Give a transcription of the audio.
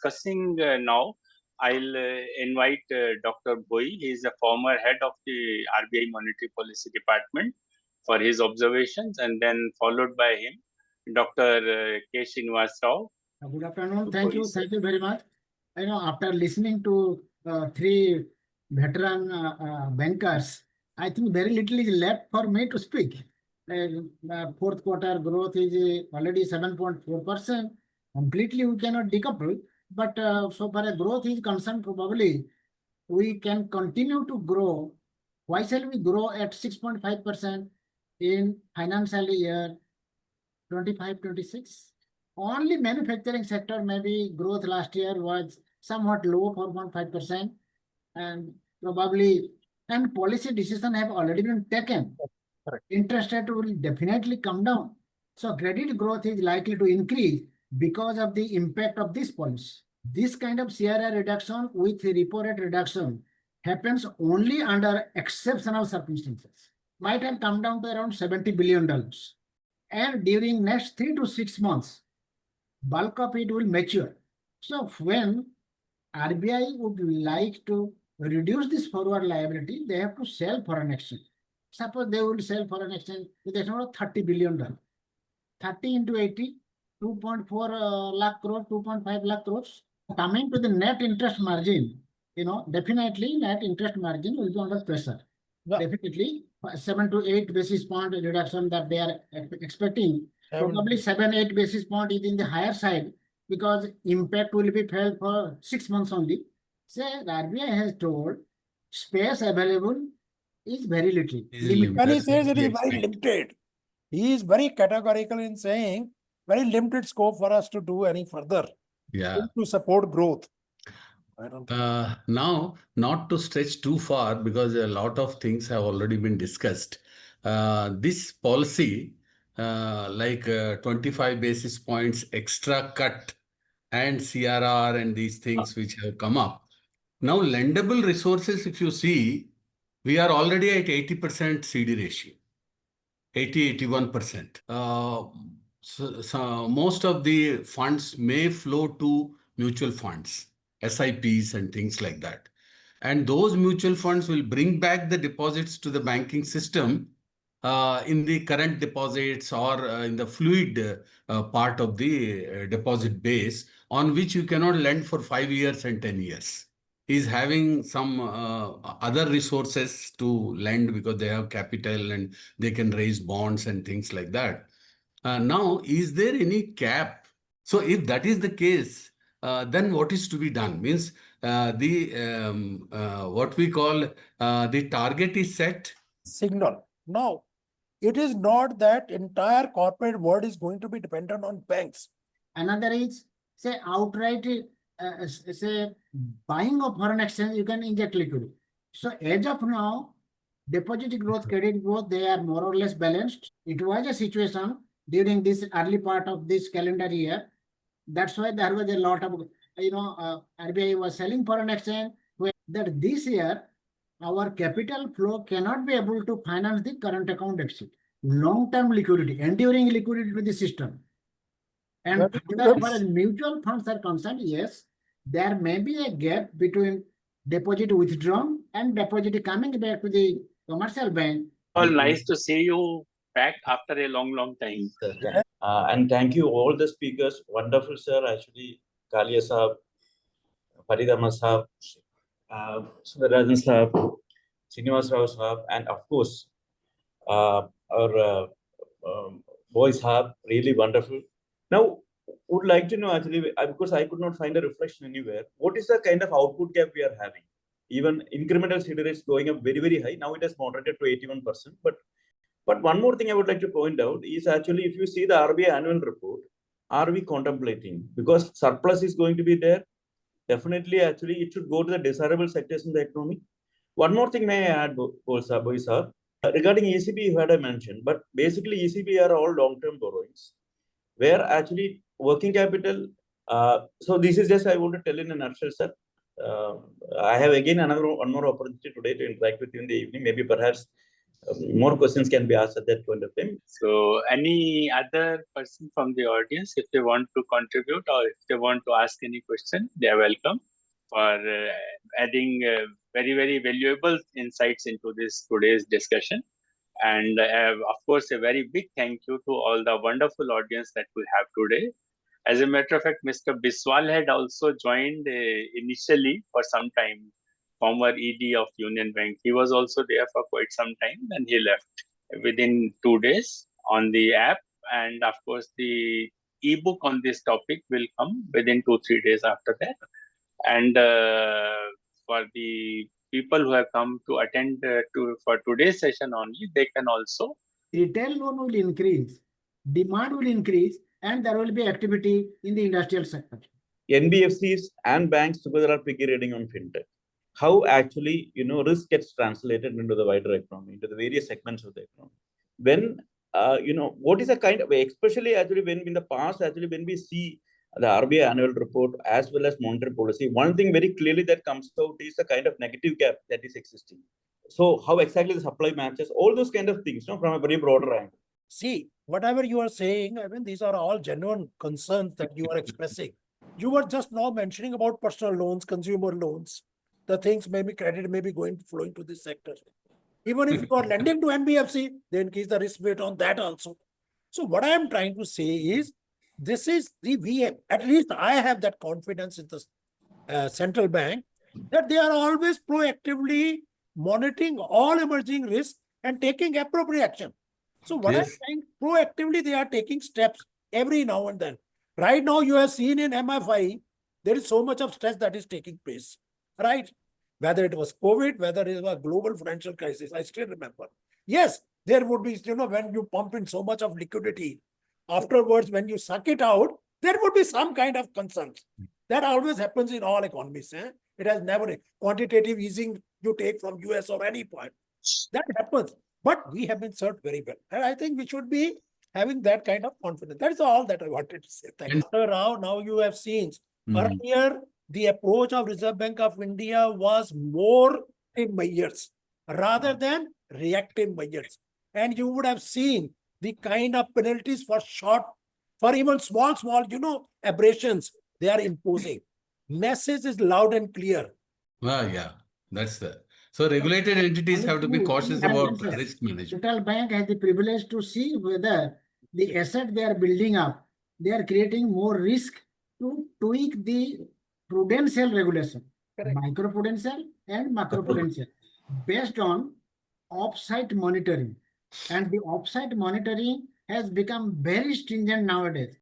discussing now, I'll invite Dr. Bhoi. He is a former head of the RBI Monetary Policy Department for his observations, and then followed by him, Dr. K. Srinivas Rao. Good afternoon. Thank you very much. After listening to three veteran bankers, I think very little is left for me to speak. Fourth quarter growth is already 7.4%. Completely we cannot decouple, but so far as growth is concerned, probably we can continue to grow. Why shall we grow at 6.5% in financial year 25-26? Only manufacturing sector maybe growth last year was somewhat low, 4.5%, and probably and policy decision have already been taken. Correct. Interest rate will definitely come down. So credit growth is likely to increase because of the impact of this policy. This kind of CRR reduction with repo rate reduction happens only under exceptional circumstances. Might have come down to around $70 billion. And during next 3 to 6 months, bulk of it will mature. So when RBI would like to reduce this forward liability, they have to sell foreign exchange. Suppose they will sell foreign exchange with a $30 billion. 30 into 80, 2.4 lakh crore, 2.5 lakh crores. Coming to the net interest margin, definitely net interest margin will be under pressure. Yeah. Definitely 7 to 8 basis point reduction that they are expecting. Probably 7-8 basis point is in the higher side because impact will be felt for 6 months only. So RBI has told space available is very little. When he says it is very limited, he is very categorical in saying very limited scope for us to do any further to support growth. I don't now, not to stretch too far because a lot of things have already been discussed. This policy, like 25 basis points extra cut and CRR and these things which have come up. Now, lendable resources, if you see, we are already at 80% CD ratio, 81%. So most of the funds may flow to mutual funds, SIPs and things like that. And those mutual funds will bring back the deposits to the banking system in the current deposits or in the fluid part of the deposit base on which you cannot lend for 5 years and 10 years. Is having some other resources to lend because they have capital and they can raise bonds and things like that. Now, is there any cap? So if that is the case, then what is to be done? Means what we call the target is set. Signal. No, it is not that entire corporate world is going to be dependent on banks. Another is, say, outright, say, buying of foreign exchange, you can inject liquidity. So as of now, deposit growth, credit growth, they are more or less balanced. It was a situation during this early part of this calendar year. That's why there was a lot of, RBI was selling foreign exchange. That this year, our capital flow cannot be able to finance the current account deficit. Long-term liquidity, enduring liquidity to the system. And as far as mutual funds are concerned, yes, there may be a gap between deposit withdrawn and deposit coming back to the commercial bank. Well, nice to see you back after a long time. And thank you all the speakers. Wonderful, sir. Actually, Kalia Saab, Faridama Saab, Sundarajan Saab, Srinivas Rao Saab, and of course, our boys Saab, really wonderful. Now, would like to know actually, because I could not find a reflection anywhere, what is the kind of output gap we are having? Even incremental CD rates going up very high. Now it has moderated to 81%. But one more thing I would like to point out is actually, if you see the RBI annual report, are we contemplating? Because surplus is going to be there. Definitely, actually, it should go to the desirable sectors in the economy. One more thing may I add, Boy sir. Regarding ECB, you had mentioned, but basically ECB are all long-term borrowings, where actually working capital. So this is just I want to tell in a nutshell, sir. I have again one more opportunity today to interact with you in the evening. Maybe perhaps more questions can be asked at that point of time. So, any other person from the audience, if they want to contribute or if they want to ask any question, they are welcome for adding very, very valuable insights into this today's discussion. And of course, a very big thank you to all the wonderful audience that we have today. As a matter of fact, Mr. Biswal had also joined initially for some time, former ED of Union Bank. He was also there for quite some time, and he left within 2 days on the app. And of course, the ebook on this topic will come within 2-3 days after that. And for the people who have come to attend for today's session only, they can also. Retail loan will increase, demand will increase, and there will be activity in the industrial sector. NBFCs and banks together are figuring on fintech. How actually, risk gets translated into the wider economy, into the various segments of the economy. When, what is a kind of, especially actually when in the past, actually when we see the RBI annual report as well as monetary policy, one thing very clearly that comes out is the kind of negative gap that is existing. So how exactly the supply matches, all those kind of things, from a very broader angle. See, whatever you are saying, I mean, these are all genuine concerns that you are expressing. You were just now mentioning about personal loans, consumer loans. The things maybe credit may be flowing to this sector. Even if you are lending to NBFC, they increase the risk weight on that also. So what I am trying to say is, this is at least I have that confidence in the central bank that they are always proactively monitoring all emerging risks and taking appropriate action. So what I'm saying, proactively they are taking steps every now and then. Right now, you have seen in MFI, there is so much of stress that is taking place, right? Whether it was COVID, whether it was a global financial crisis, I still remember. Yes, there would be, when you pump in so much of liquidity, afterwards, when you suck it out, there would be some kind of concerns. That always happens in all economies. It has never, quantitative easing you take from US or any point. That happens. But we have been served very well. And I think we should be having that kind of confidence. That is all that I wanted to say. Thank you. Dr. Rao, now you have seen, earlier, the approach of Reserve Bank of India was more in measures rather than reactive measures. And you would have seen the kind of penalties for even small, aberrations they are imposing. Message is loud and clear. Well, yeah, that's the. So regulated entities have to be cautious about risk management. Central bank has the privilege to see whether the asset they are building up, they are creating more risk to tweak the prudential regulation, microprudential and macroprudential, based on off-site monitoring. And the off-site monitoring has become very stringent nowadays.